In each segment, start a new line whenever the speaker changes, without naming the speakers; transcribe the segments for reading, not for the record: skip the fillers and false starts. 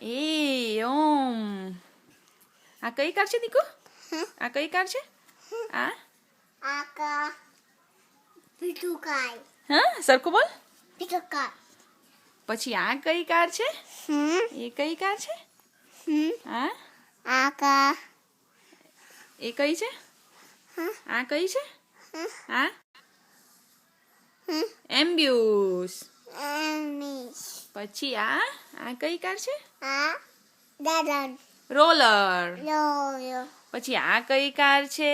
એ ઓમ. આ કઈ કાર છે દીકુ? આ કઈ કાર છે? આ
આકા પીટુકાઈ.
હા સરખું બોલ.
પીટુકા.
પછી આ કઈ કાર છે? એ કઈ કાર છે? આ
આકા.
એ કઈ છે? આ કઈ છે? આ એમ્બ્યુસ.
એમિસ.
પછી આ કઈ કાર છે?
આ દાદન.
રોલર.
લોયો.
પછી આ કઈ કાર છે?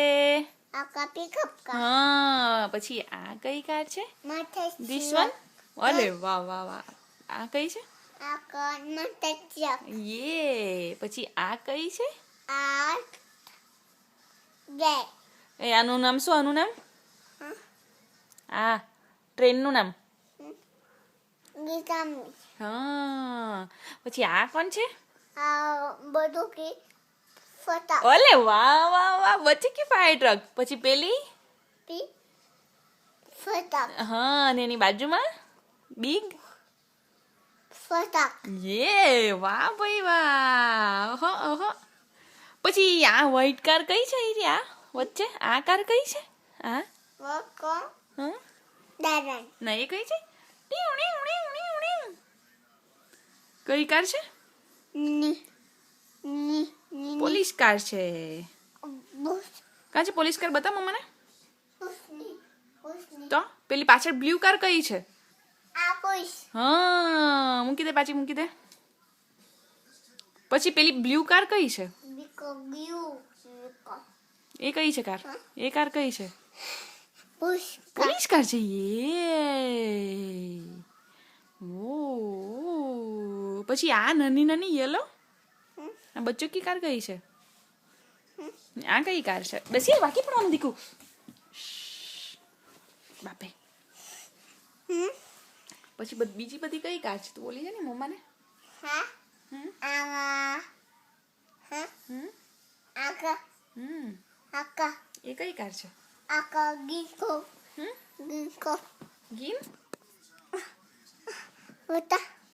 આકા પિકઅપ કા.
હા પછી આ કઈ કાર છે?
માથે
ધીસ વન. અરે વાહ વાહ વાહ. આ કઈ છે?
આકા માથે ચક.
યે. પછી આ કઈ છે?
આ ગે.
એ આનું નામ શું? આનું નામ? આ ટ્રેનનું નામ?
ગીતામી.
હા. પછી આ કોણ છે?
આ બધું કે ફટા.
ઓલે વાહ વાહ વાહ. વચ્ચે કે ફાયર ટ્રક. પછી પેલી
પી ફટા.
હા અને એની બાજુમાં બિગ
ફટા.
યે. વાહ ભાઈ વાહ. ઓહો ઓહો. પછી આ વ્હાઈટ કાર કઈ છે? આ વચ્ચે આ કાર કઈ છે? આ
વકો
હા
દાદન.
ના એ કઈ છે? કઈ કાર છે?
ની ની ની
પોલીસ કાર છે.
બુસ
કાં છે પોલીસ કાર? બતા મને.
બુસની બુસની.
તો પેલી પાછળ બ્લુ કાર કઈ છે?
આ બુસ.
હા મૂકી દે પાછી મૂકી દે. પછી પેલી બ્લુ કાર કઈ છે?
બીકો બીઉ બીકો.
એ કઈ છે કાર? એ કાર કઈ છે?
બુસ
પોલીસ કાર છે. યે. ઓ પછી આ નાની નાની યેલો આ બચ્ચો કી કાર કઈ છે? આ કઈ કાર છે? બેસી બાકી પડવાનું દીકુ. બાપે. પછી બીજી બધી કઈ કાર છે? તું બોલી જા ને મમ્માને.
હા આ હા આકા આકા.
એ કઈ કાર છે?
આકા ગીકો ગીકો.
ગીન.
બતા.